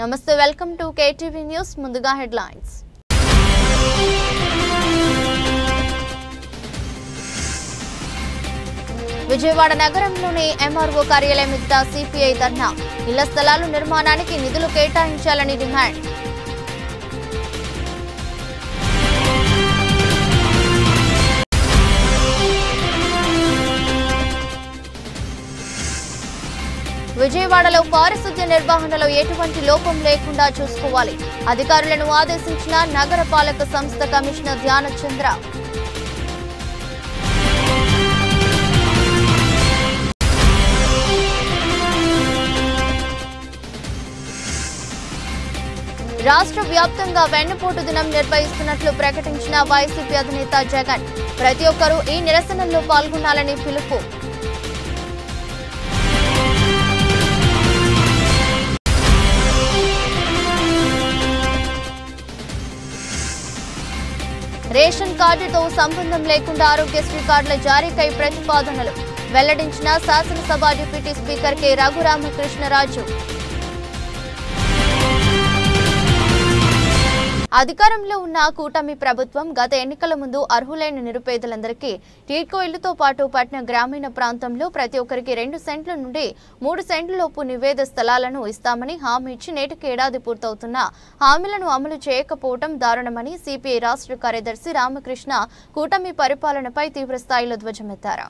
నమస్తే, welcome to KTV news. ముందుగా headlines. Vijayawada నగరంలోని ఎంఆర్ఓ కార్యాలయం ఎదుట సిపిఐ ధర్నా. ఇళ్ల స్థలాల నిర్మాణానికి నిధులు కేటాయించాలని డిమాండ్. విజయవాడలో పారిశుద్ధ్య నిర్వహణలో ఎటువంటి లోపం లేకుండా చూసుకోవాలి. అధికారులను ఆదేశించిన నగరపాలక సంస్థ కమిషనర్ ధ్యానచంద్ర. రాష్ట్ర వ్యాప్తంగా వెన్నుపోటు దినం నిర్వహిస్తున్నట్లు ప్రకటించిన వైసీపీ అధినేత జగన్. ప్రతి ఒక్కరూ ఈ నిరసనల్లో పాల్గొనాలని పిలుపు. రేషన్ కార్డుతో సంబంధం లేకుండా ఆరోగ్యశ్రీ కార్డుల జారీకై ప్రతిపాదనలు వెల్లడించిన శాసనసభ డిప్యూటీ స్పీకర్ కె రఘురామకృష్ణరాజు. అధికారంలో ఉన్న కూటమి ప్రభుత్వం గత ఎన్నికల ముందు అర్హులైన నిరుపేదలందరికీ టీడ్కో ఇళ్లతో పాటు పట్టణ గ్రామీణ ప్రాంతంలో ప్రతి ఒక్కరికి 2 సెంట్ల నుండి 3 సెంట్ల లోపు నివేద స్థలాలను ఇస్తామని హామీ ఇచ్చి నేటికి ఏడాది పూర్తవుతున్న హామీలను అమలు చేయకపోవడం దారుణమని సిపిఐ రాష్ట్ర కార్యదర్శి రామకృష్ణ కూటమి పరిపాలనపై తీవ్రస్థాయిలో ధ్వజమెత్తారు.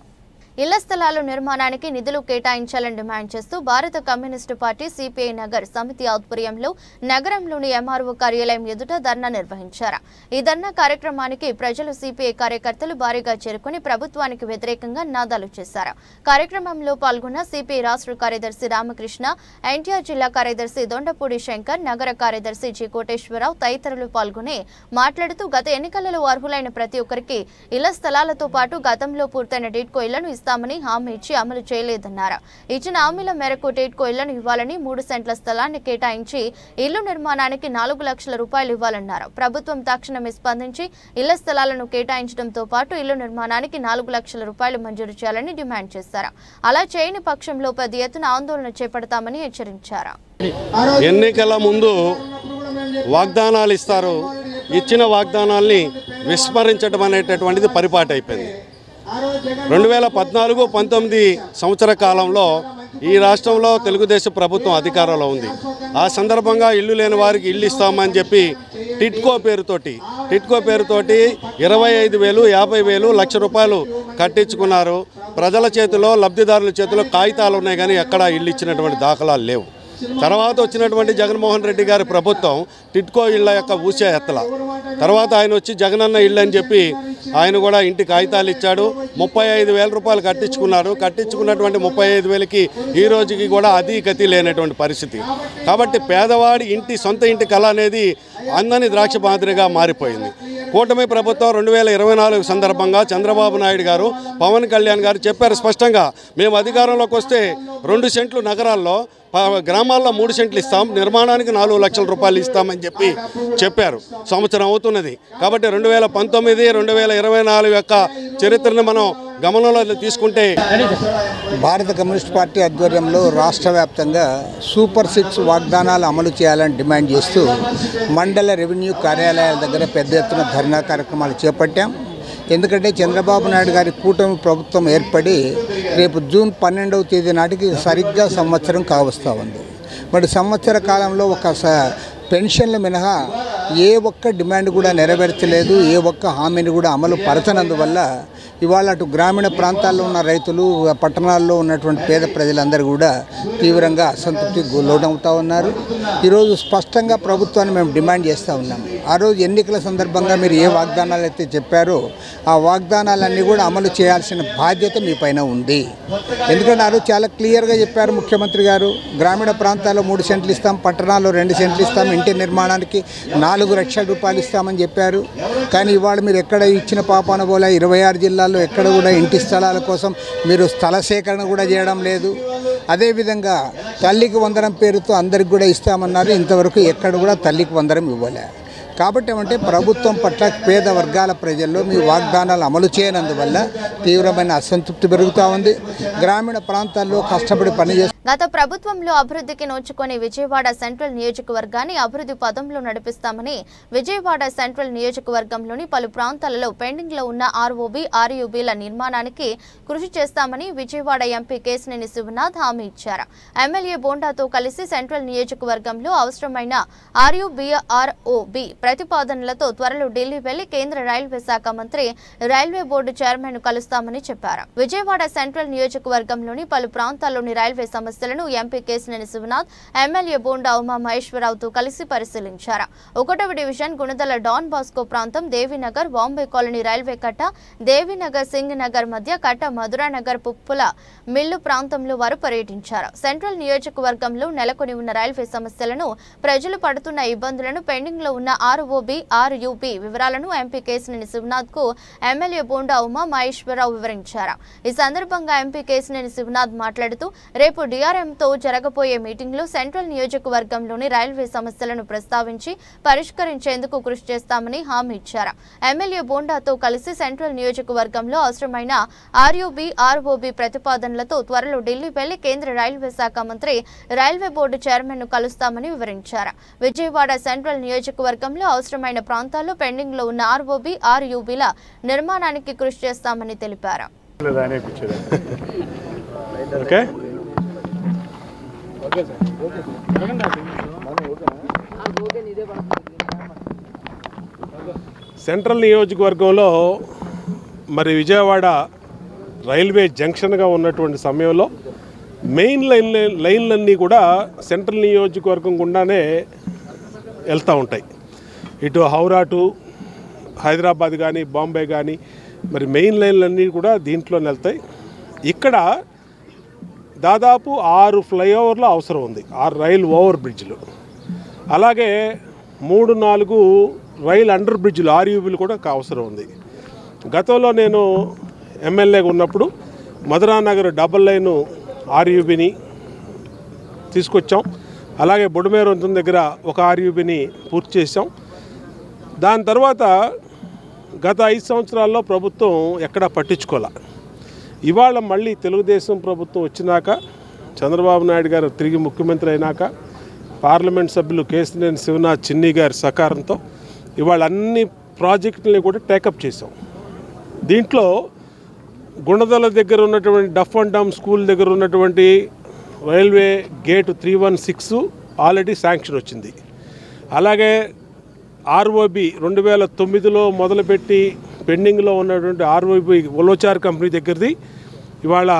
ఇళ్ల స్థలాల నిర్మాణానికి నిధులు కేటాయించాలని డిమాండ్ చేస్తూ భారత కమ్యూనిస్టు పార్టీ సిపిఐ నగర్ సమితి ఆధ్వర్యంలో నగరంలోని ఎంఆర్ఓ కార్యాలయం ఎదుట ధర్నా నిర్వహించారు. ఈ ధర్నా కార్యక్రమానికి ప్రజలు సిపిఐ కార్యకర్తలు భారీగా చేరుకుని ప్రభుత్వానికి వ్యతిరేకంగా నినాదాలు చేశారు. కార్యక్రమంలో పాల్గొన్న సిపిఐ రాష్ట్ర కార్యదర్శి రామకృష్ణ, ఎన్టీఆర్ జిల్లా కార్యదర్శి దొండపూడి శంకర్, నగర కార్యదర్శి జి కోటేశ్వరరావు తదితరులు పాల్గొని మాట్లాడుతూ గత ఎన్నికలలో అర్హులైన ప్రతి ఒక్కరికి ఇళ్ల స్థలాలతో పాటు గతంలో పూర్తయిన టీడ్కో ఇళ్లను ఇస్తామని హామీ ఇచ్చి అమలు చేయలేదన్నారు. ఇచ్చిన హామీల మేరకు టీడ్కో ఇళ్లను ఇవ్వాలని 3 సెంట్ల స్థలాన్ని కేటాయించి ఇల్లు నిర్మాణానికి 4 లక్షల రూపాయలు ఇవ్వాలన్నారు. ప్రభుత్వం తక్షణమే స్పందించి ఇళ్ల స్థలాలను కేటాయించడంతో పాటు ఇల్లు నిర్మాణానికి 4 లక్షల రూపాయలు మంజూరు చేయాలని డిమాండ్ చేశారు. అలా చేయని పక్షంలో పెద్ద ఎత్తున ఆందోళన చేపడతామని హెచ్చరించారు. ఎన్నికల ముందు వాగ్దానాలు ఇస్తారు, ఇచ్చిన వాగ్దానాల్ని విస్మరించడం అనేటటువంటిది పరిపాటి అయిపోయింది. 2014-19 సంవత్సర కాలంలో ఈ రాష్ట్రంలో తెలుగుదేశం ప్రభుత్వం అధికారంలో ఉంది. ఆ సందర్భంగా ఇల్లు లేని వారికి ఇల్లు ఇస్తామని చెప్పి టిట్కో పేరుతోటి 25,000, 50,000, లక్ష రూపాయలు కట్టించుకున్నారు. ప్రజల చేతిలో, లబ్ధిదారుల చేతిలో కాగితాలు ఉన్నాయి, కానీ ఎక్కడా ఇల్లు ఇచ్చినటువంటి దాఖలాలు లేవు. తర్వాత వచ్చినటువంటి జగన్మోహన్ రెడ్డి గారి ప్రభుత్వం టిట్కో ఇళ్ల యొక్క ఊసే ఎత్తల. తర్వాత ఆయన వచ్చి జగనన్న ఇల్లు అని చెప్పి ఆయన కూడా ఇంటి కాగితాలు ఇచ్చాడు. 35,000 రూపాయలు కట్టించుకున్నారు. కట్టించుకున్నటువంటి 35,000కి ఈ రోజుకి కూడా అదీ గతి లేనటువంటి పరిస్థితి. కాబట్టి పేదవాడి సొంత ఇంటి కళ అనేది అందని ద్రాక్ష మాదిరిగా మారిపోయింది. కూటమి ప్రభుత్వం 2024 సందర్భంగా చంద్రబాబు నాయుడు గారు, పవన్ కళ్యాణ్ గారు చెప్పారు స్పష్టంగా, మేము అధికారంలోకి వస్తే 2 సెంట్లు నగరాల్లో, గ్రామాల్లో 3 సెంట్లు ఇస్తాం, నిర్మాణానికి 4 లక్షల రూపాయలు ఇస్తామని చెప్పారు. సంవత్సరం అవుతున్నది. కాబట్టి 2019, 2024 యొక్క చరిత్రను మనం గమనంలో తీసుకుంటే భారత కమ్యూనిస్ట్ పార్టీ ఆధ్వర్యంలో రాష్ట్ర వ్యాప్తంగా సూపర్ 6 వాగ్దానాలు అమలు చేయాలని డిమాండ్ చేస్తూ మండల రెవెన్యూ కార్యాలయాల దగ్గర పెద్ద ఎత్తున ధర్నా కార్యక్రమాలు చేపట్టాం. ఎందుకంటే చంద్రబాబు నాయుడు గారి కూటమి ప్రభుత్వం ఏర్పడి రేపు జూన్ 12వ తేదీ నాటికి సరిగ్గా సంవత్సరం కావస్తూ ఉంది. మరి సంవత్సర కాలంలో ఒక పెన్షన్ల మినహా ఏ ఒక్క డిమాండ్ కూడా నెరవేర్చలేదు, ఏ ఒక్క హామీని కూడా అమలు పరచనందువల్ల ఇవాళ అటు గ్రామీణ ప్రాంతాల్లో ఉన్న రైతులు, పట్టణాల్లో ఉన్నటువంటి పేద ప్రజలందరూ కూడా తీవ్రంగా అసంతృప్తికి లోనవుతూ ఉన్నారు. ఈరోజు స్పష్టంగా ప్రభుత్వాన్ని మేము డిమాండ్ చేస్తూ ఉన్నాం. ఆ రోజు ఎన్నికల సందర్భంగా మీరు ఏ వాగ్దానాలు అయితే చెప్పారో ఆ వాగ్దానాలన్నీ కూడా అమలు చేయాల్సిన బాధ్యత మీ పైన ఉంది. ఎందుకంటే ఆ రోజు చాలా క్లియర్గా చెప్పారు ముఖ్యమంత్రి గారు, గ్రామీణ ప్రాంతాల్లో 3 సెంట్లు ఇస్తాం, పట్టణాల్లో 2 సెంట్లు ఇస్తాం, ఇంటి నిర్మాణానికి 4 లక్షల రూపాయలు ఇస్తామని చెప్పారు. కానీ ఇవాళ మీరు ఎక్కడ ఇచ్చిన పాపాన పోలే 26 జిల్లాల్లో ఎక్కడ కూడా ఇంటి స్థలాల కోసం మీరు స్థల సేకరణ కూడా చేయడం లేదు. అదేవిధంగా తల్లికి వందనం పేరుతో అందరికి కూడా ఇస్తామన్నారు. ఇంతవరకు ఎక్కడ కూడా తల్లికి వందనం ఇవ్వలే. కాబట్టి ఏమంటే ప్రభుత్వం పట్ల పేద వర్గాల ప్రజల్లో మీ వాగ్దానాలు అమలు చేయనందువల్ల తీవ్రమైన అసంతృప్తి పెరుగుతూ ఉంది. గ్రామీణ ప్రాంతాల్లో కష్టపడి పనిచేస్తూ గత ప్రభుత్వంలో అభివృద్ధికి నోచుకొని విజయవాడ సెంట్రల్ నియోజకవర్గాన్ని అభివృద్ధి పదంలో నడిపిస్తామని విజయవాడ సెంట్రల్ నియోజకవర్గంలోని పలు ప్రాంతాలలో పెండింగ్ లో ఉన్న ఆర్ఓబి ఆర్యూబీల నిర్మాణానికి కృషి చేస్తామని విజయవాడ ఎంపీ కేశినేని శివనాథ్ హామీ ఇచ్చారు. ఎమ్మెల్యే బోండాతో కలిసి సెంట్రల్ నియోజకవర్గంలో అవసరమైన ఆర్ఓబి ప్రతిపాదనలతో త్వరలో ఢిల్లీ వెళ్లి కేంద్ర రైల్వే శాఖ మంత్రి రైల్వే బోర్డు చైర్మన్ కలిస్తామని చెప్పారు. విజయవాడ సెంట్రల్ నియోజకవర్గంలోని పలు ప్రాంతాల్లోని రైల్వే సమస్యలను ఎంపీ కేశినేని శివనాథ్ ఎమ్మెల్యే బోండా ఉమా మహేశ్వరరావుతో కలిసి పరిశీలించారు. 1వ డివిజన్ గుణదల డాన్ బాస్కో ప్రాంతం, దేవీనగర్, బాంబే కాలనీ రైల్వే కట్ట, దేవీనగర్ సింగ్ నగర్ మధ్య కట్ట, మధురానగర్ పుప్పుల మిల్లు ప్రాంతంలో వారు పర్యటించారు. సెంట్రల్ నియోజకవర్గంలో నెలకొని ఉన్న రైల్వే సమస్యలను, ప్రజలు పడుతున్న ఇబ్బందులను, పెండింగ్ లో ఉన్న ఆర్ఓబి ఆర్యూబీ వివరాలను ఎంపీ కేశినేని శివనాథ్ కు ఎమ్మెల్యే బోండా ఉమా మహేశ్వరరావు వివరించారు. ఈ సందర్భంగా ఎంపీ కేశినేని శివనాథ్ మాట్లాడుతూ రేపు డిఆర్ఎంతో జరగబోయే మీటింగ్లో సెంట్రల్ నియోజకవర్గంలోని రైల్వే సమస్యలను ప్రస్తావించి పరిష్కరించేందుకు కృషి చేస్తామని హామీ ఇచ్చారు. ఎమ్మెల్యే బోండాతో కలిసి సెంట్రల్ నియోజకవర్గంలో అవసరమైన ఆర్యూబీ ఆర్ఓబీ ప్రతిపాదనలతో త్వరలో ఢిల్లీ వెళ్లి కేంద్ర రైల్వే శాఖ మంత్రి రైల్వే బోర్డు చైర్మన్ ను కలుస్తామని వివరించారు. విజయవాడ సెంట్రల్ నియోజకవర్గంలో అవసరమైన ప్రాంతాల్లో పెండింగ్ లో ఉన్న ఆర్ఓబీ ఆర్యూబీల నిర్మాణానికి కృషి చేస్తామని తెలిపారు. సెంట్రల్ నియోజకవర్గంలో మరి విజయవాడ రైల్వే జంక్షన్గా ఉన్నటువంటి సమయంలో మెయిన్ లైన్లన్నీ కూడా సెంట్రల్ నియోజకవర్గం గుండానే వెళ్తూ ఉంటాయి. ఇటు హౌరా టు హైదరాబాద్ కానీ బాంబే కానీ మరి మెయిన్ లైన్లన్నీ కూడా దీంట్లోనే వెళ్తాయి. ఇక్కడ దాదాపు 6 ఫ్లైఓవర్లు అవసరం ఉంది, 6 రైల్ ఓవర్ బ్రిడ్జ్లు, అలాగే 3-4 రైల్ అండర్ బ్రిడ్జ్లు ఆర్యూబీలు కూడా అవసరం ఉంది. గతంలో నేను ఎమ్మెల్యేగా ఉన్నప్పుడు మధురానగర్ డబుల్ లైను ఆర్యూబీని తీసుకొచ్చాం. అలాగే బొడుమేరు దగ్గర ఒక ఆర్యూబీని పూర్తి చేసాం. దాని తర్వాత గత 5 సంవత్సరాల్లో ప్రభుత్వం ఎక్కడా పట్టించుకోలే. ఇవాళ మళ్ళీ తెలుగుదేశం ప్రభుత్వం వచ్చినాక, చంద్రబాబు నాయుడు గారు తిరిగి ముఖ్యమంత్రి అయినాక, పార్లమెంట్ సభ్యులు కేశినేని శివనాథ్ చిన్ని గారి సహకారంతో ఇవాళ అన్ని ప్రాజెక్టులని కూడా టేకప్ చేసాం. దీంట్లో గుణదల దగ్గర ఉన్నటువంటి డఫ్ అండ్ డమ్ స్కూల్ దగ్గర ఉన్నటువంటి రైల్వే గేటు 316 ఆల్రెడీ శాంక్షన్ వచ్చింది. అలాగే ఆర్ఓబి 2009లో మొదలుపెట్టి పెండింగ్లో ఉన్నటువంటి ఆర్ఓబి ఒలోచార్ కంపెనీ దగ్గరది ఇవాళ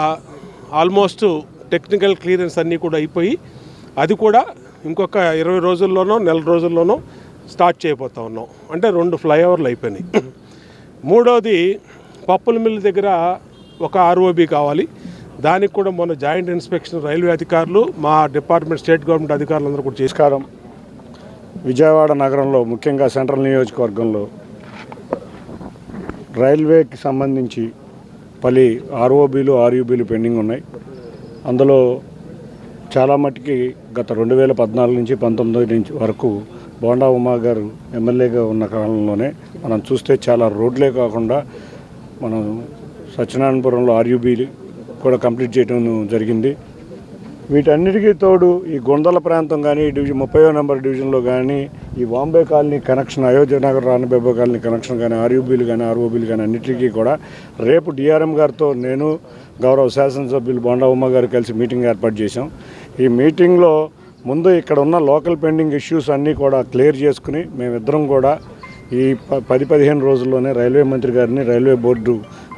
ఆల్మోస్ట్ టెక్నికల్ క్లియరెన్స్ అన్నీ కూడా అయిపోయి అది కూడా ఇంకొక 20 రోజుల్లోనో నెల రోజుల్లోనో స్టార్ట్ చేయబోతా ఉన్నాం. అంటే 2 ఫ్లైఓవర్లు అయిపోయినాయి. మూడోది పప్పుల మిల్లు దగ్గర ఒక ఆర్ఓబి కావాలి. దానికి కూడా మొన్న జాయింట్ ఇన్స్పెక్షన్ రైల్వే అధికారులు, మా డిపార్ట్మెంట్ స్టేట్ గవర్నమెంట్ అధికారులు అందరూ కూడా చేస్కారం. విజయవాడ నగరంలో ముఖ్యంగా సెంట్రల్ నియోజకవర్గంలో రైల్వేకి సంబంధించి పలు ఆర్ఓబీలు ఆర్యూబీలు పెండింగ్ ఉన్నాయి. అందులో చాలా మట్టుకి గత 2014 నుంచి 19 నుంచి వరకు బోండా ఉమా గారు ఎమ్మెల్యేగా ఉన్న కాలంలోనే మనం చూస్తే చాలా రోడ్లే కాకుండా మనం సత్యనారాయణపురంలో ఆర్యూబీలు కూడా కంప్లీట్ చేయడం జరిగింది. వీటన్నిటికీ తోడు ఈ గుందల ప్రాంతం కానీ డివిజన్ 30వ నెంబర్ డివిజన్లో కానీ ఈ Bombay colony connection, Ayodhya Nagar Ranibabu colony connection కానీ ఆర్యూబీలు కానీ ఆర్ఓబీలు కానీ అన్నిటికీ కూడా రేపు డిఆర్ఎం గారితో నేను గౌరవ శాసనసభ్యులు బోండా ఉమ్మ గారు కలిసి మీటింగ్ ఏర్పాటు చేశాం. ఈ మీటింగ్లో ముందు ఇక్కడ ఉన్న లోకల్ పెండింగ్ ఇష్యూస్ అన్నీ కూడా క్లియర్ చేసుకుని మేమిద్దరం కూడా ఈ 10-15 రోజుల్లోనే రైల్వే మంత్రి గారిని రైల్వే బోర్డు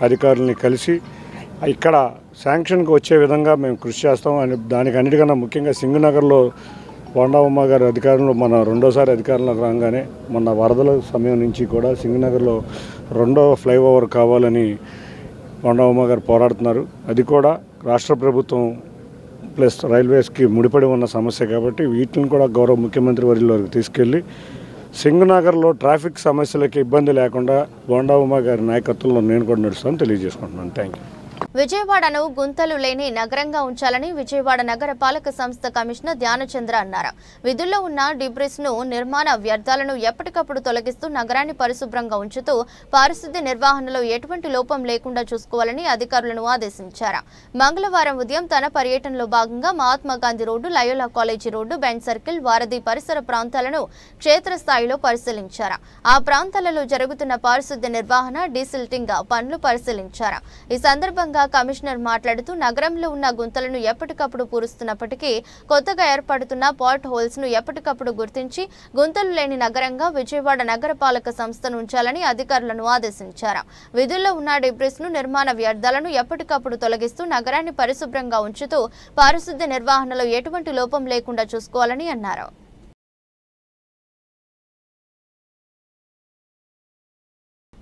అధికారులని కలిసి ఇక్కడ శాంక్షన్కి వచ్చే విధంగా మేము కృషి చేస్తాం అని. దానికి అన్నిటికన్నా ముఖ్యంగా సింగనగర్లో బోండా ఉమ్మ గారి అధికారంలో మన రెండోసారి అధికారంలోకి రాగానే మొన్న వరదల సమయం నుంచి కూడా సింగనగర్లో 2వ ఫ్లైఓవర్ కావాలని బోండా ఉమ్మ గారు పోరాడుతున్నారు. అది కూడా రాష్ట్ర ప్రభుత్వం ప్లస్ రైల్వేస్కి ముడిపడి ఉన్న సమస్య కాబట్టి వీటిని కూడా గౌరవ ముఖ్యమంత్రి వర్యులోకి తీసుకెళ్ళి సింగనగర్లో ట్రాఫిక్ సమస్యలకి ఇబ్బంది లేకుండా బోండా ఉమ్మ గారి నాయకత్వంలో నేను కూడా నడుస్తాను తెలియజేసుకుంటున్నాను. Thank you. విజయవాడను గుంతలు లేని నగరంగా ఉంచాలని విజయవాడ నగర పాలక సంస్థ కమిషనర్ ధ్యానచంద్ర అన్నారు. విధుల్లో ఉన్న డిబ్రిస్ ను నిర్మాణ వ్యర్థాలను ఎప్పటికప్పుడు తొలగిస్తూ నగరాన్ని పరిశుభ్రంగా ఉంచుతూ పారిశుద్ధ్య నిర్వహణలో ఎటువంటి లోపం లేకుండా చూసుకోవాలని అధికారులను ఆదేశించారు. మంగళవారం ఉదయం తన పర్యటనలో భాగంగా Mahatma Gandhi road, Loyola college road, bench circle, వారధి పరిసర ప్రాంతాలను క్షేత్రస్థాయిలో పరిశీలించారు. ఆ ప్రాంతాలలో జరుగుతున్న పారిశుద్ధ్య నిర్వహణ, డీసిల్టింగ్ పనులు పరిశీలించారు. ఈ సందర్భంగా కమిషనర్ మాట్లాడుతూ నగరంలో ఉన్న గుంతలను ఎప్పటికప్పుడు పూరుస్తున్నప్పటికీ కొత్తగా ఏర్పడుతున్న పాట్ హోల్స్ ను ఎప్పటికప్పుడు గుర్తించి గుంతలు లేని నగరంగా విజయవాడ నగరపాలక సంస్థను ఉంచాలని అధికారులను ఆదేశించారు. విధుల్లో ఉన్న డిబ్రిస్ ను నిర్మాణ వ్యర్థాలను ఎప్పటికప్పుడు తొలగిస్తూ నగరాన్ని పరిశుభ్రంగా ఉంచుతూ పారిశుద్ధ్య నిర్వహణలో ఎటువంటి లోపం లేకుండా చూసుకోవాలని అన్నారు.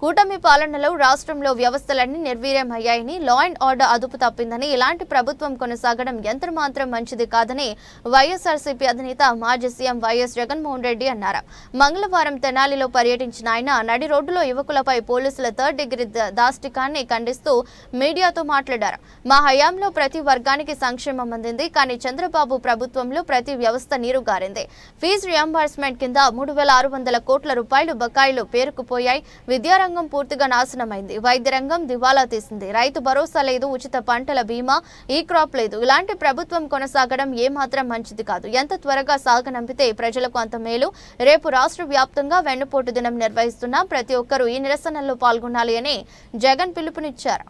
కూటమి పాలనలో రాష్ట్రంలో వ్యవస్థలన్నీ నిర్వీర్యమయ్యాయని, లా అండ్ ఆర్డర్ అదుపు తప్పిందని, ఇలాంటి ప్రభుత్వం కొనసాగడం ఎంతమాత్రం మంచిది కాదని వైఎస్ఆర్సీపీ అధినేత మాజీ సీఎం వైఎస్ జగన్మోహన్ రెడ్డి అన్నారు. మంగళవారం తెనాలిలో పర్యటించిన ఆయన నడి రోడ్డులో యువకులపై పోలీసుల థర్డ్ డిగ్రీ దాష్టికాన్ని ఖండిస్తూ మీడియాతో మాట్లాడారు. మా హయాంలో ప్రతి వర్గానికి సంక్షేమం అందింది, కానీ చంద్రబాబు ప్రభుత్వంలో ప్రతి వ్యవస్థ నీరుగారింది. ఫీజు రియంబర్స్మెంట్ కింద 3,600 కోట్ల రూపాయలు బకాయిలు పేరుకుపోయాయి. విద్యారంగం పూర్తిగా నాశనమైంది. వైద్య రంగం దివాలా తీసింది. రైతు భరోసా లేదు, ఉచిత పంటల బీమా, ఈ క్రాప్ లేదు. ఇలాంటి ప్రభుత్వం కొనసాగడం ఏమాత్రం మంచిది కాదు. ఎంత త్వరగా సాగనంపితే ప్రజలకు అంత మేలు. రేపు రాష్ట్ర వ్యాప్తంగా వెన్నుపోటు దినం నిర్వహిస్తున్నా ప్రతి ఒక్కరూ ఈ నిరసనల్లో పాల్గొనాలి అని జగన్ పిలుపునిచ్చారు.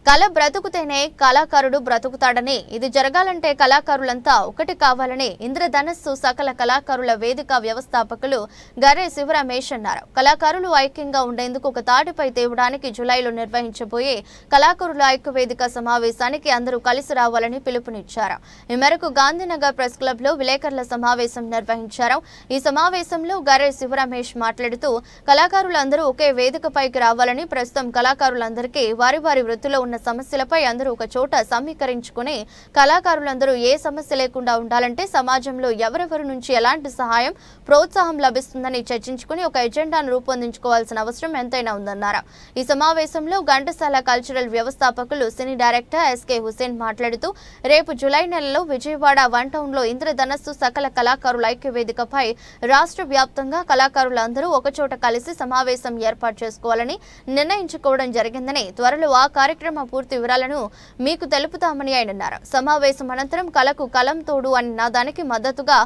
కళ బ్రతుకుతేనే కళాకారుడు బ్రతుకుతాడని, ఇది జరగాలంటే కళాకారులంతా ఒకటి కావాలని ఇంద్రధనస్సు సకల కళాకారుల వేదిక వ్యవస్థాపకులు గర్రె శివరమేష్ అన్నారు. కళాకారులు ఐక్యంగా ఉండేందుకు ఒక తాటిపై తేవడానికి జులైలో నిర్వహించబోయే కళాకారుల ఐక్య వేదిక సమావేశానికి అందరూ కలిసి రావాలని పిలుపునిచ్చారు. ఈ మేరకు గాంధీనగర్ ప్రెస్ క్లబ్ లో విలేకరుల సమావేశం నిర్వహించారు. ఈ సమావేశంలో గర్రె శివరమేష్ మాట్లాడుతూ కళాకారులందరూ ఒకే వేదికపైకి రావాలని, ప్రస్తుతం కళాకారులందరికీ వారి వారి వృత్తిలో ఉన్న సమస్యలపై అందరూ ఒక చోట సమీకరించుకుని కళాకారులందరూ ఏ సమస్య లేకుండా ఉండాలంటే సమాజంలో ఎవరెవరి నుంచి ఎలాంటి సహాయం, ప్రోత్సాహం లభిస్తుందని చర్చించుకుని ఒక ఎజెండాను రూపొందించుకోవాల్సిన అవసరం ఎంతైనా ఉందన్నారు. ఈ సమావేశంలో ఘంటసాల కల్చరల్ వ్యవస్థాపకులు సినీ డైరెక్టర్ ఎస్కే హుసేన్ మాట్లాడుతూ రేపు జూలై నెలలో విజయవాడ వన్ టౌన్ లో ఇంద్రధనస్సు సకల కళాకారుల ఐక్య వేదికపై రాష్ట్ర వ్యాప్తంగా కళాకారులందరూ ఒకచోట కలిసి సమావేశం ఏర్పాటు చేసుకోవాలని నిర్ణయించుకోవడం జరిగిందని, త్వరలో ఆ కార్యక్రమం పూర్తి వివరాలను మీకు తెలుపుతామని ఆయన అన్నారు. సమావేశం అనంతరం కళకు కలం తోడు అనే నినాదానికి మద్దతుగా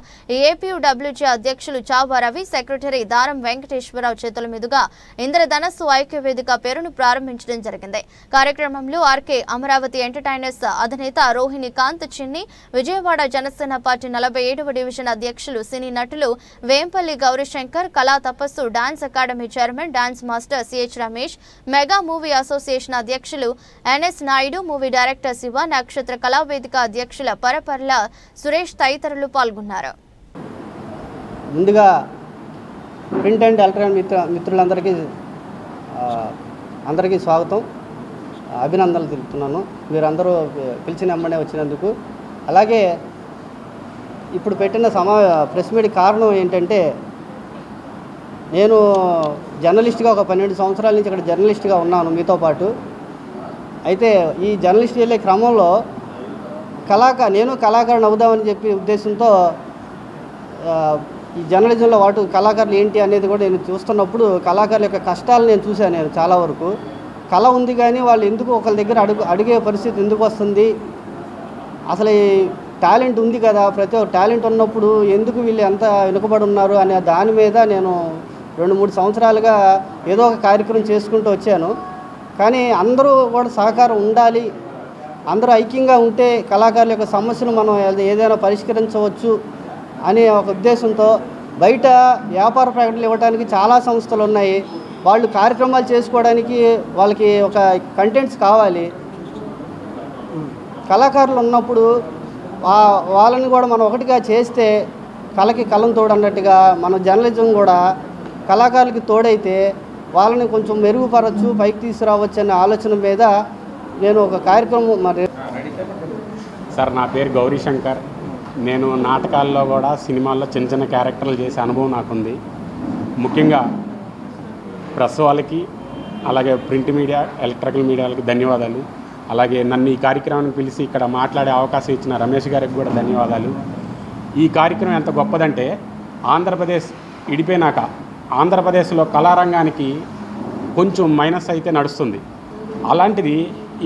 ఏపీయూడబ్ల్యూజీ అధ్యక్షులు చావా రవి, సెక్రటరీ దారం వెంకటేశ్వరరావు చేతుల మీదుగా ఇంద్రధనస్సు ఐక్య వేదిక పేరును ప్రారంభించడం జరిగింది. కార్యక్రమంలో ఆర్కే అమరావతి ఎంటర్టైనర్స్ అధినేత రోహిణి కాంత్ చిన్ని, విజయవాడ జనసేన పార్టీ 47వ డివిజన్ అధ్యక్షులు సినీ నటులు Vempalli Gaurishankar, Kala Tapassu dance academy chairman dance master CH Ramesh, mega movie association అధ్యక్షులు NS Naidu, movie director Shiva, Nakshatra Kalavedika అధ్యక్షుల పరపర్ల సురేష్ తదితరులు పాల్గొన్నారు. ముందుగా ప్రింట్ అండ్ ఎలక్ట్రానిక్ మిత్రులందరికీ అందరికీ స్వాగతం, అభినందనలు తెలుపుతున్నాను. మీరందరూ పిలిచిన వెంబడే వచ్చినందుకు. అలాగే ఇప్పుడు పెట్టిన ప్రెస్ మీట్ కారణం ఏంటంటే, నేను జర్నలిస్ట్గా ఒక 12 సంవత్సరాల నుంచి ఇక్కడ జర్నలిస్ట్గా ఉన్నాను మీతో పాటు. అయితే ఈ జర్నలిస్ట్ వెళ్ళే క్రమంలో నేను కళాకారుని అవుదామని చెప్పి ఉద్దేశంతో ఈ జర్నలిజంలో కళాకారులు ఏంటి అనేది కూడా నేను చూస్తున్నప్పుడు కళాకారుల యొక్క కష్టాలు నేను చూశాను. నేను చాలా వరకు కళ ఉంది కానీ వాళ్ళు ఎందుకు ఒకరి దగ్గర అడిగే పరిస్థితి ఎందుకు వస్తుంది, అసలు ఈ టాలెంట్ ఉంది కదా, ప్రతి ఒక్క టాలెంట్ ఉన్నప్పుడు ఎందుకు వీళ్ళు ఎంత వెనుకబడి ఉన్నారు అనే దాని మీద నేను 2-3 సంవత్సరాలుగా ఏదో ఒక కార్యక్రమం చేసుకుంటూ వచ్చాను. కానీ అందరూ కూడా సహకారం ఉండాలి, అందరూ ఐక్యంగా ఉంటే కళాకారుల యొక్క సమస్యలు మనం ఏదైనా పరిష్కరించవచ్చు అనే ఒక ఉద్దేశంతో బయట వ్యాపార ప్రకటనలు ఇవ్వడానికి చాలా సంస్థలు ఉన్నాయి. వాళ్ళు కార్యక్రమాలు చేసుకోవడానికి వాళ్ళకి ఒక కంటెంట్స్ కావాలి. కళాకారులు ఉన్నప్పుడు వాళ్ళని కూడా మనం ఒకటిగా చేస్తే కళకి కలం తోడు అన్నట్టుగా మన జర్నలిజం కూడా కళాకారులకి తోడైతే వాళ్ళని కొంచెం మెరుగుపరచు, పైకి తీసుకురావచ్చు అనే ఆలోచన మీద నేను ఒక కార్యక్రమం సార్, నా పేరు గౌరీశంకర్. నేను నాటకాల్లో కూడా సినిమాల్లో చిన్న చిన్న క్యారెక్టర్లు చేసే అనుభవం నాకుంది. ముఖ్యంగా ప్రెస్ వాళ్ళకి అలాగే ప్రింట్ మీడియా, ఎలక్ట్రికల్ మీడియాలకు ధన్యవాదాలు. అలాగే నన్ను ఈ కార్యక్రమానికి పిలిచి ఇక్కడ మాట్లాడే అవకాశం ఇచ్చిన రమేష్ గారికి కూడా ధన్యవాదాలు. ఈ కార్యక్రమం ఎంత గొప్పదంటే ఆంధ్రప్రదేశ్ ఇడిపోయినాక ఆంధ్రప్రదేశ్లో కళారంగానికి కొంచెం మైనస్ అయితే నడుస్తుంది. అలాంటిది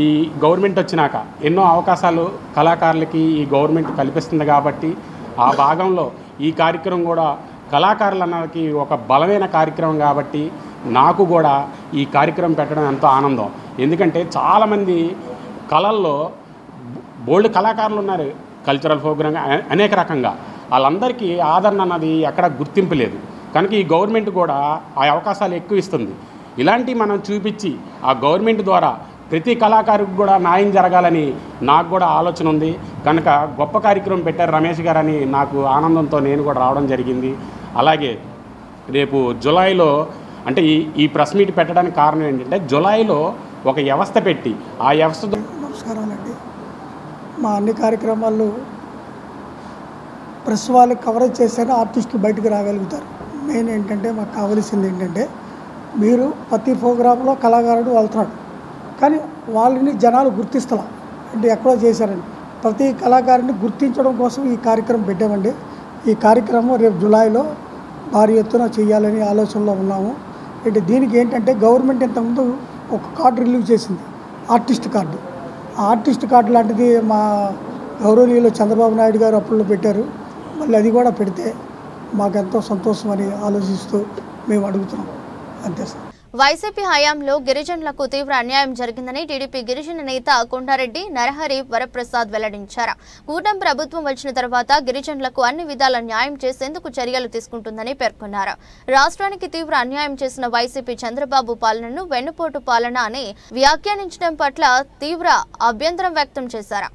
ఈ గవర్నమెంట్ వచ్చినాక ఎన్నో అవకాశాలు కళాకారులకి ఈ గవర్నమెంట్ కల్పిస్తుంది కాబట్టి ఆ భాగంలో ఈ కార్యక్రమం కూడా కళాకారులకి ఒక బలమైన కార్యక్రమం కాబట్టి నాకు కూడా ఈ కార్యక్రమం పెట్టడం ఎంతో ఆనందం. ఎందుకంటే చాలామంది కళల్లో బోల్డ్ కళాకారులు ఉన్నారు, కల్చరల్ ప్రోగ్రామ్ అనేక రకంగా. వాళ్ళందరికీ ఆదరణ అన్నది ఎక్కడ గుర్తింపు లేదు. కనుక ఈ గవర్నమెంట్ కూడా ఆ అవకాశాలు ఎక్కువ ఇస్తుంది. ఇలాంటివి మనం చూపించి ఆ గవర్నమెంట్ ద్వారా ప్రతి కళాకారుడికి కూడా న్యాయం జరగాలని నాకు కూడా ఆలోచన ఉంది. కనుక గొప్ప కార్యక్రమం పెట్టారు రమేష్ గారు అని నాకు ఆనందంతో నేను కూడా రావడం జరిగింది. అలాగే రేపు జూలైలో అంటే ఈ ప్రెస్ మీట్ పెట్టడానికి కారణం ఏంటంటే జూలైలో ఒక వ్యవస్థ పెట్టి ఆ వ్యవస్థ. నమస్కారాలండి. మా అన్ని కార్యక్రమాల్లో ప్రెస్ వాళ్ళు కవరేజ్ చేస్తేనే ఆర్టిస్టులు బయటకు రాగలుగుతారు. మెయిన్ ఏంటంటే మాకు కావాల్సింది ఏంటంటే మీరు ప్రతి ప్రోగ్రాంలో కళాకారుడు వెళ్తున్నాడు కానీ వాళ్ళని జనాలు గుర్తిస్తలా అంటే ఎక్కడో చేశారండి. ప్రతి కళాకారుని గుర్తించడం కోసం ఈ కార్యక్రమం పెట్టామండి. ఈ కార్యక్రమం రేపు జూలైలో భారీ ఎత్తున చేయాలని ఆలోచనలో ఉన్నాము. అంటే దీనికి ఏంటంటే గవర్నమెంట్ ఇంతకుముందు ఒక కార్డు రిలీజ్ చేసింది, ఆర్టిస్ట్ కార్డు. ఆ ఆర్టిస్ట్ కార్డు లాంటిది మా గౌరవనీయులు చంద్రబాబు నాయుడు గారు అప్పుల్లో పెట్టారు. మళ్ళీ అది కూడా పెడితే మాకెంతో సంతోషం అని ఆలోచిస్తూ మేము అడుగుతున్నాం. అంతే సార్. వైసీపీ హయాంలో గిరిజనులకు తీవ్ర అన్యాయం జరిగిందని టీడీపీ గిరిజన నేత కొండారెడ్డి నరహరి వరప్రసాద్ వెల్లడించారు. కూటమి ప్రభుత్వం వచ్చిన తర్వాత గిరిజనులకు అన్ని విధాల న్యాయం చేసేందుకు చర్యలు తీసుకుంటుందని పేర్కొన్నారు. రాష్ట్రానికి తీవ్ర అన్యాయం చేసిన వైసీపీ చంద్రబాబు పాలనను వెన్నుపోటు పాలన అని వ్యాఖ్యానించడం పట్ల తీవ్ర అభ్యంతరం వ్యక్తం చేశారు.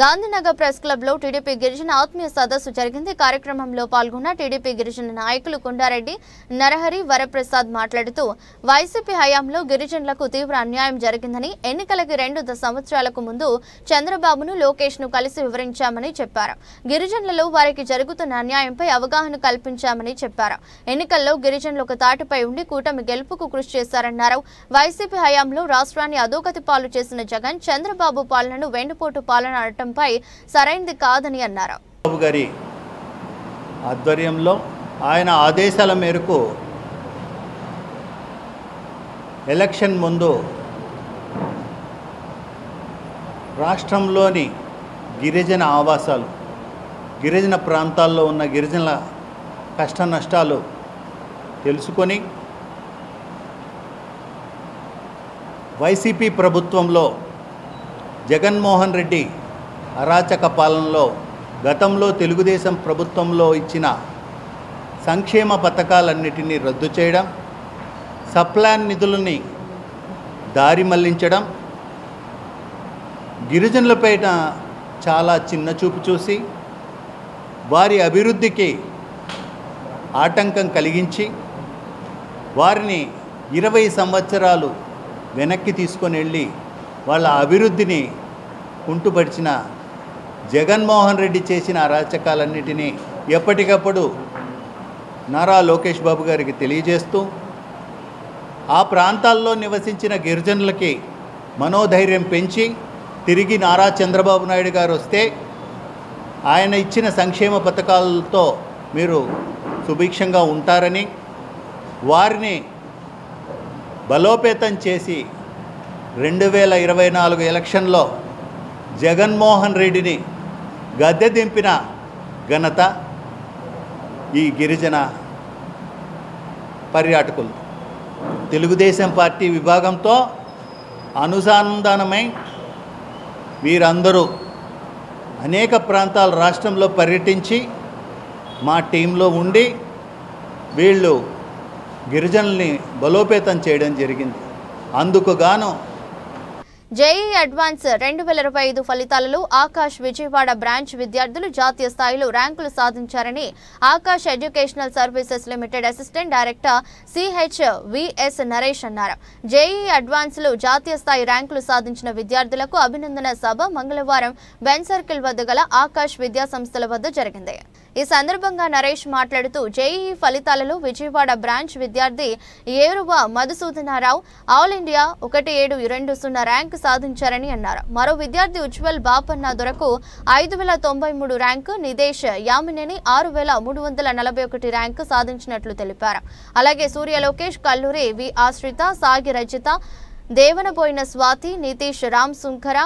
గాంధీనగర్ ప్రెస్ క్లబ్ లో టీడీపీ గిరిజన ఆత్మీయ సదస్సు జరిగింది. కార్యక్రమంలో పాల్గొన్న టీడీపీ గిరిజన నాయకులు కొండారెడ్డి నరహరి వరప్రసాద్ మాట్లాడుతూ వైసీపీ హయాంలో గిరిజనులకు తీవ్ర అన్యాయం జరిగిందని, ఎన్నికలకి 2 సంవత్సరాలకు ముందు చంద్రబాబును లోకేష్ ను కలిసి వివరించామని చెప్పారు. గిరిజనులలో వారికి జరుగుతున్న అన్యాయంపై అవగాహన కల్పించామని చెప్పారు. ఎన్నికల్లో గిరిజనులు ఒక తాటిపై ఉండి కూటమి గెలుపుకు కృషి చేశారన్నారు. వైసీపీ హయాంలో రాష్ట్రాన్ని అధోగతి పాలు చేసిన జగన్ చంద్రబాబు పాలనను వెన్నుపోటు పాలన పై సరైనది కాదని అన్నారు. బాబు గారి ఆధ్వర్యంలో ఆయన ఆదేశాల మేరకు ఎలక్షన్ ముందు రాష్ట్రంలోని గిరిజన ఆవాసాలు, గిరిజన ప్రాంతాల్లో ఉన్న గిరిజనుల కష్ట నష్టాలు తెలుసుకొని వైసీపీ ప్రభుత్వంలో జగన్మోహన్ రెడ్డి అరాచక పాలనలో గతంలో తెలుగుదేశం ప్రభుత్వంలో ఇచ్చిన సంక్షేమ పథకాలన్నిటినీ రద్దు చేయడం, సప్లాన్ నిధులని దారి మళ్లించడం, గిరిజనులపైన చాలా చిన్న చూపు చూసి వారి అభివృద్ధికి ఆటంకం కలిగించి వారిని 20 సంవత్సరాలు వెనక్కి తీసుకొని వెళ్ళి వాళ్ళ అభివృద్ధిని కుంటుపడిచిన జగన్మోహన్ రెడ్డి చేసిన అరాచకాలన్నిటినీ ఎప్పటికప్పుడు నారా లోకేష్ బాబు గారికి తెలియజేస్తూ ఆ ప్రాంతాల్లో నివసించిన గిరిజనులకి మనోధైర్యం పెంచి తిరిగి నారా చంద్రబాబు నాయుడు గారు వస్తే ఆయన ఇచ్చిన సంక్షేమ పథకాలతో మీరు సుభిక్షంగా ఉంటారని వారిని బలోపేతం చేసి 2024 ఎలక్షన్లో జగన్మోహన్ రెడ్డిని గద్దె దింపిన ఘనత ఈ గిరిజన పర్యాటకులు. తెలుగుదేశం పార్టీ విభాగంతో అనుసంధానమై వీరందరూ అనేక ప్రాంతాల రాష్ట్రంలో పర్యటించి మా టీంలో ఉండి వీళ్ళు గిరిజనుల్ని బలోపేతం చేయడం జరిగింది. అందుకు గాను జేఈఈ అడ్వాన్స్ 2025 ఫలితాలలో ఆకాష్ విజయవాడ బ్రాంచ్ విద్యార్థులు జాతీయ స్థాయిలో ర్యాంకులు సాధించారని Aakash educational services limited assistant director CHVS Naresh అన్నారు. జేఈఈ అడ్వాన్స్ లో జాతీయ స్థాయి ర్యాంకులు సాధించిన విద్యార్థులకు అభినందన సభ మంగళవారం బెన్ సర్కిల్ వద్ద గల ఆకాష్ విద్యా సంస్థల వద్ద జరిగింది. ఈ సందర్భంగా నరేష్ మాట్లాడుతూ జేఈఈ ఫలితాలలో విజయవాడ బ్రాంచ్ విద్యార్థి Eruva Madhusudanarao all India 1720 rank సాధించారని అన్నారు. మరో విద్యార్థి ఉజ్వల్ బాపన్న దొరకు 5093 ర్యాంకు, నిదేశ్ యామినేని 6341 ర్యాంకు సాధించినట్లు తెలిపారు. అలాగే సూర్య లోకేష్, కల్లూరి వి ఆశ్రిత, సాగి రజిత, దేవనబోయిన స్వాతి, నితీష్ రామ్ సుంకర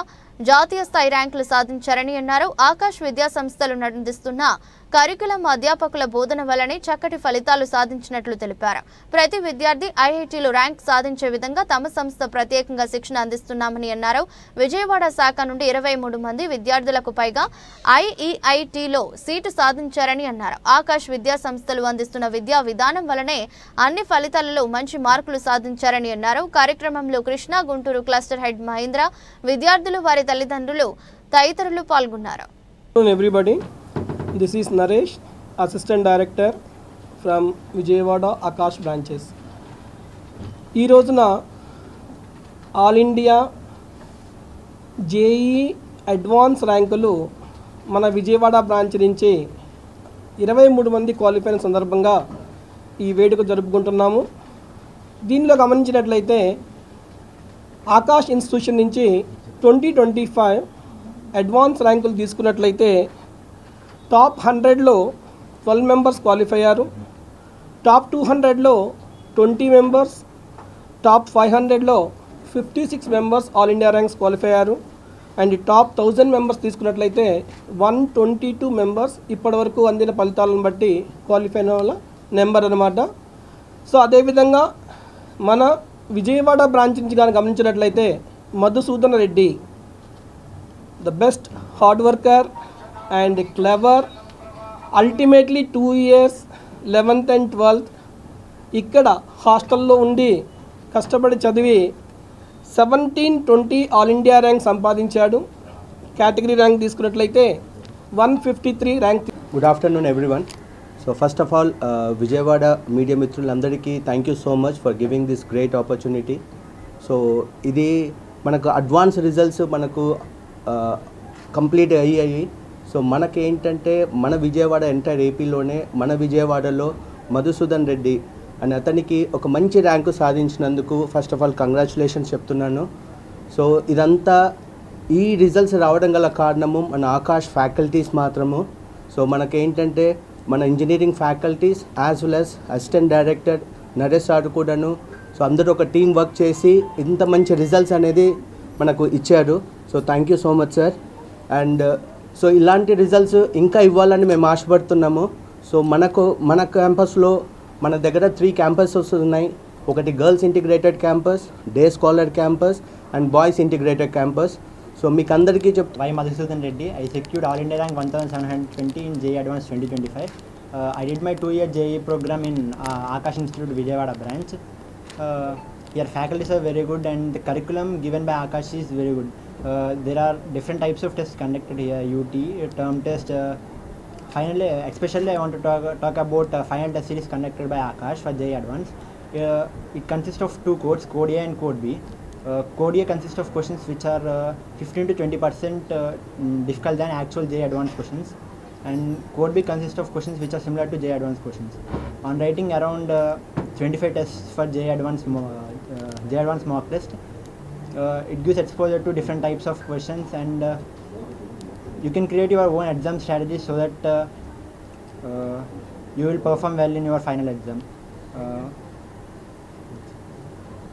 జాతీయ స్థాయి ర్యాంకులు సాధించారని అన్నారు. ఆకాష్ విద్యా సంస్థలు అందిస్తున్న కరికులం అధ్యాపకుల బోధన వల్లనే చక్కటి ఫలితాలు సాధించినట్లు తెలిపారు. ప్రతి విద్యార్థి ఐఐటీలో ర్యాంక్ సాధించే విధంగా తమ సంస్థ ప్రత్యేకంగా శిక్షణ అందిస్తున్నామని అన్నారు. విజయవాడ శాఖ నుండి 23 మంది విద్యార్థులకు పైగా ఐఈఐటీలో సీటు సాధించారని అన్నారు. ఆకాష్ విద్యా సంస్థలు అందిస్తున్న విద్యా విధానం వల్లనే అన్ని ఫలితాలలో మంచి మార్కులు సాధించారని అన్నారు. కార్యక్రమంలో కృష్ణా గుంటూరు క్లస్టర్ హెడ్ మహేంద్ర, విద్యార్థులు, వారి తల్లిదండ్రులు తదితరులు పాల్గొన్నారు. This is Naresh, Assistant Director from Vijayawada Akash branches. ఈ రోజున ఆల్ ఇండియా జేఈఈ అడ్వాన్స్ ర్యాంకులు మన విజయవాడ బ్రాంచ్ నుంచి 23 మంది క్వాలిఫై అయిన సందర్భంగా ఈ వేడుక జరుపుకుంటున్నాము. దీనిలో గమనించినట్లయితే ఆకాష్ ఇన్స్టిట్యూషన్ నుంచి 2025 అడ్వాన్స్ ర్యాంకులు తీసుకున్నట్లయితే టాప్ 100లో 12 మెంబర్స్ క్వాలిఫై అయ్యారు. టాప్ 200లో 20 మెంబర్స్, టాప్ 500లో 56 members all India ranks qualify అయ్యారు. అండ్ టాప్ 1000 మెంబర్స్ తీసుకున్నట్లయితే 122 మెంబర్స్ ఇప్పటివరకు అందిన ఫలితాలను బట్టి క్వాలిఫై అయిన వాళ్ళ నెంబర్ అన్నమాట. సో అదేవిధంగా మన విజయవాడ బ్రాంచ్ నుంచి కానీ గమనించినట్లయితే Madhusudana Reddy, the best hard worker and clever, ultimately 2 years 11th and 12th ఇక్కడ హాస్టల్లో ఉండి కష్టపడి చదివి 1720 ఆల్ ఇండియా ర్యాంక్ సంపాదించాడు. కేటగిరీ ర్యాంక్ తీసుకున్నట్లయితే 153 rank. Good afternoon everyone. So first of all Vijayawada media మిత్రులందరికీ thank you so much for giving this great opportunity. So ఇది మనకు అడ్వాన్స్ రిజల్ట్స్ మనకు కంప్లీట్ అయ్యాయి. సో మనకేంటంటే మన విజయవాడ ఎంటైర్ ఏపీలోనే మన విజయవాడలో మధుసూదన్ రెడ్డి అని అతనికి ఒక మంచి ర్యాంకు సాధించినందుకు ఫస్ట్ ఆఫ్ ఆల్ కంగ్రాచులేషన్స్ చెప్తున్నాను. సో ఇదంతా ఈ రిజల్ట్స్ రావడం గల కారణము మన ఆకాష్ ఫ్యాకల్టీస్ మాత్రము. సో మనకేంటంటే మన engineering faculties as well as assistant director Naresh sir కూడాను, సో అందరూ ఒక టీం వర్క్ చేసి ఇంత మంచి రిజల్ట్స్ అనేది మనకు ఇచ్చారు. So thank you so much sir. And so ఇలాంటి రిజల్ట్స్ ఇంకా ఇవ్వాలని మేము ఆశపడుతున్నాము. సో మన క్యాంపస్లో మన దగ్గర 3 క్యాంపసెస్ ఉన్నాయి. ఒకటి girls integrated campus, day scholar campus and boys integrated campus. So మీకు అందరికీ Y Madhusudan Reddy. I secured all India rank 1720 in JEE Advanced 2025. I did my 2-year JEE program in Akash Institute Vijayawada branch. Your faculties are very good and the curriculum given by Akash is very good. There are different types of tests conducted here, UT, term test. Finally, especially I want to talk about final test series conducted by Akash for JEE Advanced. It consists of 2 codes, Code A and Code B. Code A consists of questions which are 15 to 20% difficult than actual JEE Advanced questions, and Code B consists of questions which are similar to JEE Advanced questions. On writing around 25 tests for JEE Advanced mock test. It gives exposure to different types of questions, and you can create your own exam strategy so that you will perform well in your final exam.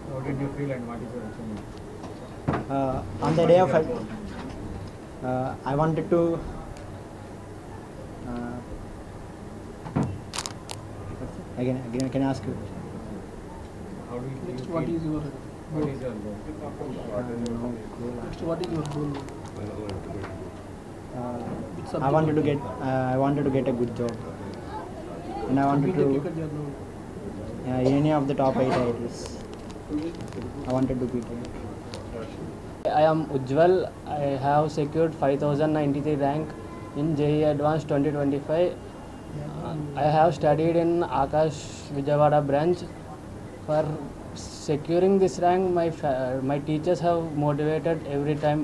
How did you feel and what is your achievement? On the day of I wanted to again can I ask you? How do you feel? What is your What is your goal? next? What is your goal? I wanted to get a good job, and I wanted to in any of the top 8 IITs. I wanted to beat it. I am Ujjwal. I have secured 5093 rank in JEE Advanced 2025. I have studied in Akash Vijayawada branch. For securing this rank, my teachers have motivated every time,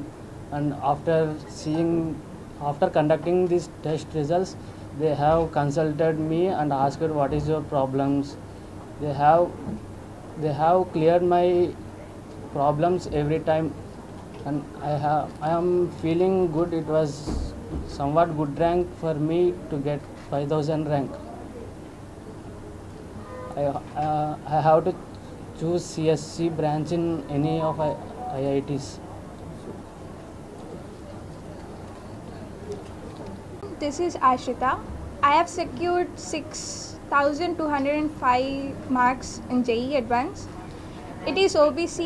and after conducting these test results, they have consulted me and asked what is your problems. They have cleared my problems every time, and I am feeling good. It was somewhat good rank for me to get 5000 rank. I have to choose CSC branch in any of IITs. This is Ashrita. I have secured 6,205 marks in JEE Advanced. It is OBC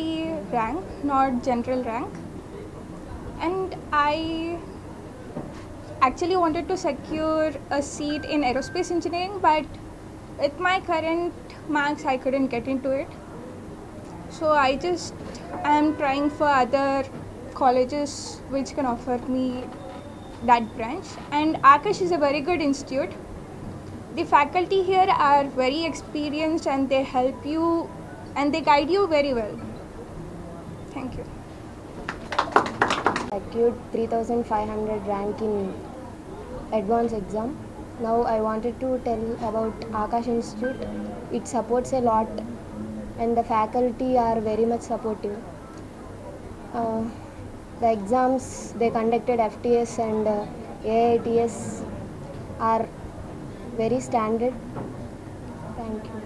rank, not general rank. And I actually wanted to secure a seat in aerospace engineering, but with my current marks, I couldn't get into it. So I am trying for other colleges which can offer me that branch. And Akash is a very good institute. The faculty here are very experienced and they help you and they guide you very well. Thank you. I secured 3,500 rank in advanced exam. Now I wanted to tell about Akash Institute. It supports a lot and the faculty are very much supportive. The exams they conducted FTS and AITS are very standard. Thank you.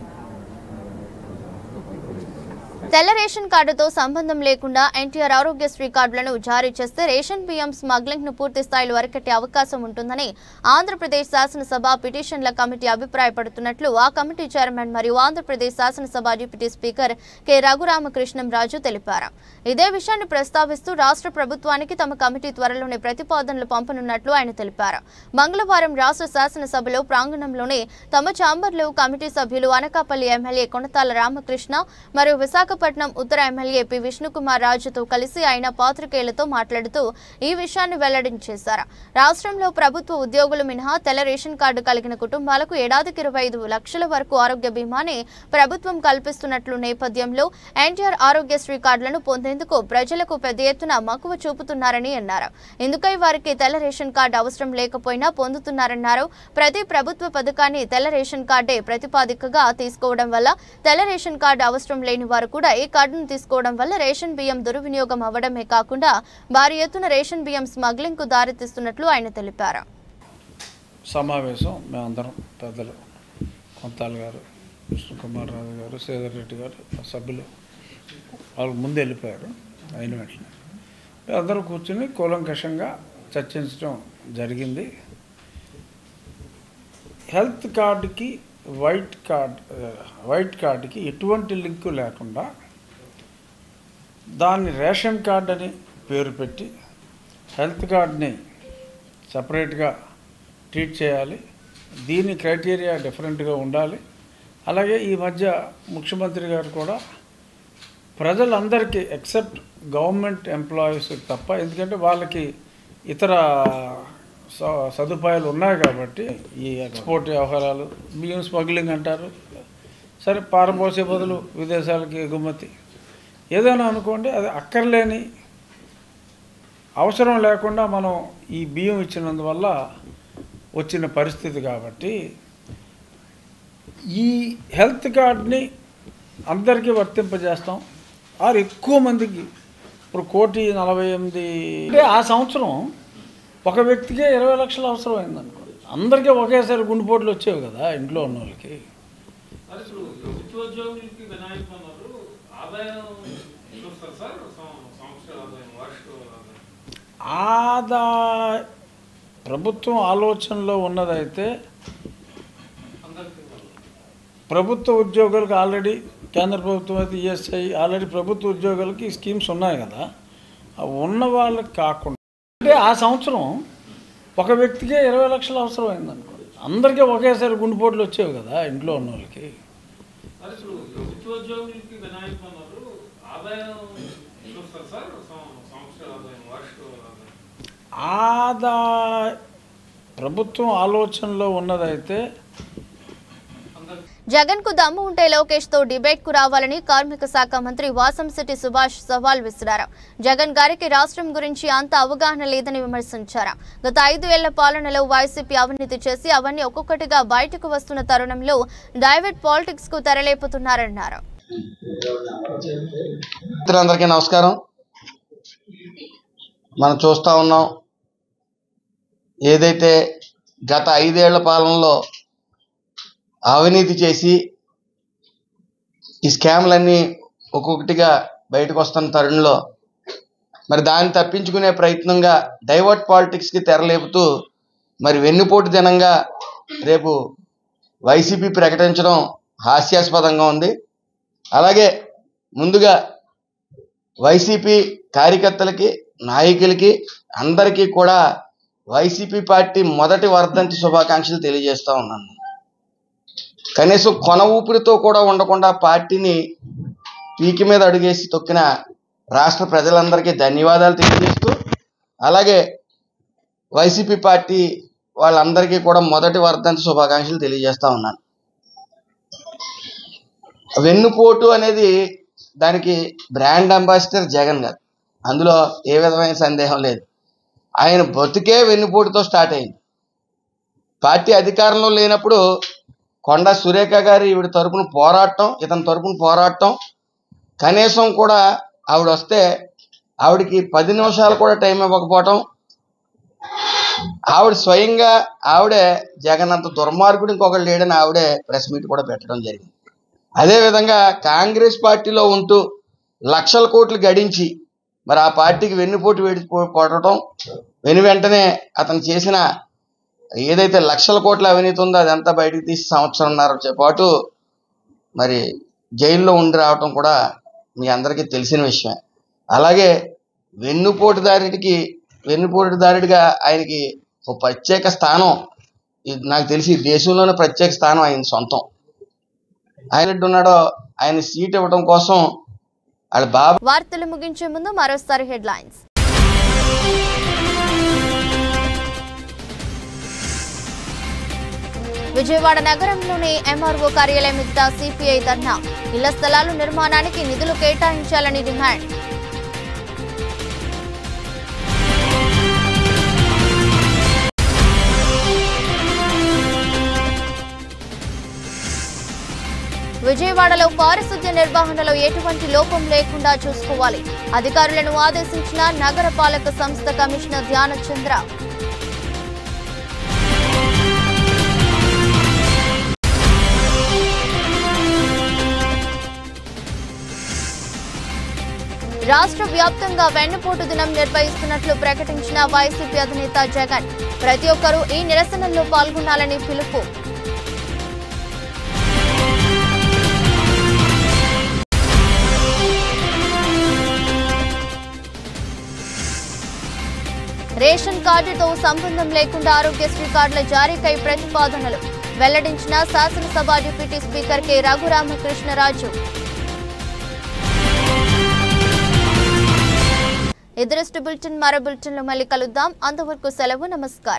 తెల్ల ration కార్డుతో సంబంధం లేకుండా ఎన్టీఆర్ ఆరోగ్యశ్రీ కార్డులను జారీ చేస్తే ration బియ్యం smuggling ను పూర్తి స్థాయిలో అరికట్టే అవకాశం ఉంటుందని ఆంధ్రప్రదేశ్ శాసనసభ పిటిషన్ల కమిటీ అభిప్రాయపడుతున్నట్లు ఆ కమిటీ చైర్మన్ మరియు ఆంధ్రప్రదేశ్ శాసనసభ డిప్యూటీ స్పీకర్ కె రఘురామకృష్ణంరాజు తెలిపారు. ఇదే విషయాన్ని ప్రస్తావిస్తూ రాష్ట్ర ప్రభుత్వానికి తమ కమిటీ త్వరలోనే ప్రతిపాదనలు పంపనున్నట్లు ఆయన తెలిపారు. మంగళవారం రాష్ట్ర శాసనసభలో ప్రాంగణంలోనే తమ ఛాంబర్లో కమిటీ సభ్యులు అనకాపల్లి ఎమ్మెల్యే కొనతాల రామకృష్ణ మరియు విశాఖపట్నం ఉత్తర ఎమ్మెల్యే పి విష్ణుకుమార్ రాజుతో కలిసి ఆయన పాత్రికేయులతో మాట్లాడుతూ ఈ విషయాన్ని వెల్లడించేశారు. రాష్ట్రంలో ప్రభుత్వ ఉద్యోగులు మినహా తెల్ల రేషన్ కార్డు కలిగిన కుటుంబాలకు ఏడాదికి 25 లక్షల వరకు ఆరోగ్య బీమాని ప్రభుత్వం కల్పిస్తున్నట్లు నేపథ్యంలో ఎన్టీఆర్ ఆరోగ్యశ్రీ కార్డులను పొందేందుకు ప్రజలకు పెద్ద ఎత్తున మక్కువ చూపుతున్నారని అన్నారు. ఇందుకై వారికి తెల్ల రేషన్ కార్డు అవసరం లేకపోయినా పొందుతున్నారన్నారు. ప్రతి ప్రభుత్వ పథకాన్ని తెల్ల రేషన్ కార్డే ప్రతిపాదికగా తీసుకోవడం వల్ల తెల్ల రేషన్ కార్డు అవసరం లేని వారు కూడా ఈ కార్డును తీసుకోవడం వల్ల రేషన్ బియ్యం దుర్వినియోగం అవ్వడమే కాకుండా భారీ ఎత్తున రేషన్ బియ్యం స్మగ్లింగ్ కు దారితీస్తున్నట్లు ఆయన తెలిపారు. సమావేశం మేమందరం పెద్దలు కొంతాల్ గారు, విష్ణుకుమార్ రాజు గారు, శ్రీధర్ రెడ్డి గారు సభ్యులు వాళ్ళు ముందు వెళ్ళిపోయారు. అయిన వెంటనే అందరూ కూర్చుని కూలంకషంగా చర్చించడం జరిగింది. హెల్త్ కార్డుకి వైట్ కార్డుకి ఎటువంటి లింకు లేకుండా దాన్ని రేషన్ కార్డ్ అని పేరు పెట్టి హెల్త్ కార్డ్ని సపరేట్గా ట్రీట్ చేయాలి. దీని క్రైటీరియా డిఫరెంట్గా ఉండాలి. అలాగే ఈ మధ్య ముఖ్యమంత్రి గారు కూడా ప్రజలందరికీ ఎక్సెప్ట్ గవర్నమెంట్ ఎంప్లాయీస్ తప్ప, ఎందుకంటే వాళ్ళకి ఇతర సదుపాయాలు ఉన్నాయి కాబట్టి ఈ ఎక్స్పోర్ట్ వ్యవహారాలు, బియ్యం స్మగ్లింగ్ అంటారు, సరే పారబోసే బదులు విదేశాలకి ఎగుమతి ఏదైనా అనుకోండి, అది అక్కర్లేని అవసరం లేకుండా మనం ఈ బియ్యం ఇచ్చినందువల్ల వచ్చిన పరిస్థితి కాబట్టి ఈ హెల్త్ కార్డ్ని అందరికీ వర్తింపజేస్తాం. ఆరు ఎక్కువ మందికి ఇప్పుడు 1,48,000 అంటే ఆ సంవత్సరం ఒక వ్యక్తికే 20 లక్షలు అవసరం అయిందనుకోండి. అందరికీ ఒకేసారి గుండెపోట్లు వచ్చేవి కదా ఇంట్లో ఉన్న వాళ్ళకి. ప్రభుత్వం ఆలోచనలో ఉన్నదైతే ప్రభుత్వ ఉద్యోగులకు ఆల్రెడీ కేంద్ర ప్రభుత్వం అయితే ఈఎస్ఐ ఆల్రెడీ ప్రభుత్వ ఉద్యోగులకి స్కీమ్స్ ఉన్నాయి కదా, ఉన్న వాళ్ళకి కాకుండా అంటే ఆ సంవత్సరం ఒక వ్యక్తికే 20 లక్షలు అవసరం అయిందనుకోండి. అందరికీ ఒకేసారి గుండెపోట్లు వచ్చేవి కదా ఇంట్లో ఉన్న వాళ్ళకి. ఆదా ప్రభుత్వం ఆలోచనలో ఉన్నదైతే జగన్ కు దమ్ము ఉంటే లోకేష్ తో డిబేట్ కు రావాలని కార్మిక శాఖ మంత్రి వాసంశెట్టి సుభాష్ సవాల్ విసిరారు. జగన్ గారికి రాష్ట్రం గురించి అంత అవగాహన లేదని విమర్శించారు. గత 5 ఏళ్ల పాలనలో వైసీపీ అవినీతి చేసి అవన్నీ ఒక్కొక్కటిగా బయటకు వస్తున్న తరుణంలో డైవర్ట్ పాలిటిక్స్ కు తెరలేపుతున్నారన్నారు. అందరికీ నమస్కారం. మనం చూస్తూ ఉన్నాం, ఏదైతే గత 5 ఏళ్ల పాలనలో అవినీతి చేసి ఈ స్కామ్లన్నీ ఒక్కొక్కటిగా బయటకు వస్తున్న తరుణంలో మరి దాన్ని తప్పించుకునే ప్రయత్నంగా డైవర్ట్ పాలిటిక్స్కి తెరలేపుతూ మరి వెన్నుపోటు దినంగా రేపు వైసీపీ ప్రకటించడం హాస్యాస్పదంగా ఉంది. అలాగే ముందుగా వైసీపీ కార్యకర్తలకి, నాయకులకి అందరికీ కూడా వైసీపీ పార్టీ మొదటి వర్ధంతి శుభాకాంక్షలు తెలియజేస్తూ ఉన్నాను. కనీసం కొన ఊపిరితో కూడా ఉండకుండా పార్టీని పీకి మీద అడుగేసి తొక్కిన రాష్ట్ర ప్రజలందరికీ ధన్యవాదాలు తెలియజేస్తూ, అలాగే వైసీపీ పార్టీ వాళ్ళందరికీ కూడా మొదటి వర్ధంతి శుభాకాంక్షలు తెలియజేస్తూ ఉన్నాను. వెన్నుపోటు అనేది దానికి బ్రాండ్ అంబాసిడర్ జగన్ గారు, అందులో ఏ విధమైన సందేహం లేదు. ఆయన బతుకే వెన్నుపోటుతో స్టార్ట్ అయింది. పార్టీ అధికారంలో లేనప్పుడు కొండా సురేఖ గారు ఈవిడ తరపున పోరాటం, ఇతని తరపున పోరాటం, కనీసం కూడా ఆవిడ వస్తే ఆవిడకి 10 నిమిషాలు కూడా టైం ఇవ్వకపోవటం, ఆవిడ స్వయంగా ఆవిడే జగన్ అంత దుర్మార్గుడు ఇంకొకరు లేడని ఆవిడే ప్రెస్ మీట్ కూడా పెట్టడం జరిగింది. అదేవిధంగా కాంగ్రెస్ పార్టీలో ఉంటూ లక్షల కోట్లు గడించి మరి ఆ పార్టీకి వెన్నుపోటు కొట్టడం, వెంటనే అతను చేసిన ఏదైతే లక్షల కోట్ల అవినీతి ఉందో అదంతా బయటికి తీసి 1.5 సంవత్సరం పాటు మరి జైల్లో ఉండి రావటం కూడా మీ అందరికీ తెలిసిన విషయమే. అలాగే వెన్నుపోటుదారుడిగా ఆయనకి ఒక ప్రత్యేక స్థానం, నాకు తెలిసి దేశంలోనే ప్రత్యేక స్థానం ఆయన సొంతం. ఆయన ఉన్నాడో ఆయన సీట్ ఇవ్వడం కోసం వాళ్ళ బాబు. వార్తలు ముగించే ముందు మరోసారి హెడ్లైన్స్. విజయవాడ నగరంలోని ఎంఆర్ఓ కార్యాలయం ఎదుట సిపిఐ ధర్నా. ఇళ్ల స్థలాల నిర్మాణానికి నిధులు కేటాయించాలని డిమాండ్. విజయవాడలో పారిశుద్ధ్య నిర్వహణలో ఎటువంటి లోపం లేకుండా చూసుకోవాలి. అధికారులను ఆదేశించిన నగర పాలక సంస్థ కమిషనర్ ధ్యానచంద్ర. రాష్ట్ర వ్యాప్తంగా వెన్నుపోటు దినం నిర్వహిస్తున్నట్లు ప్రకటించిన వైసీపీ అధినేత జగన్. ప్రతి ఒక్కరూ ఈ నిరసనల్లో పాల్గొనాలని పిలుపు. రేషన్ కార్డుతో సంబంధం లేకుండా ఆరోగ్యశ్రీ కార్డుల జారీకై ప్రతిపాదనలు వెల్లడించిన శాసనసభ డిప్యూటీ స్పీకర్ కె రఘురామకృష్ణరాజు. ఎదురస్ట్ బులెటిన్ మరో బులెటిన్లో మళ్ళీ కలుద్దాం. అంతవరకు సెలవు. నమస్కారం.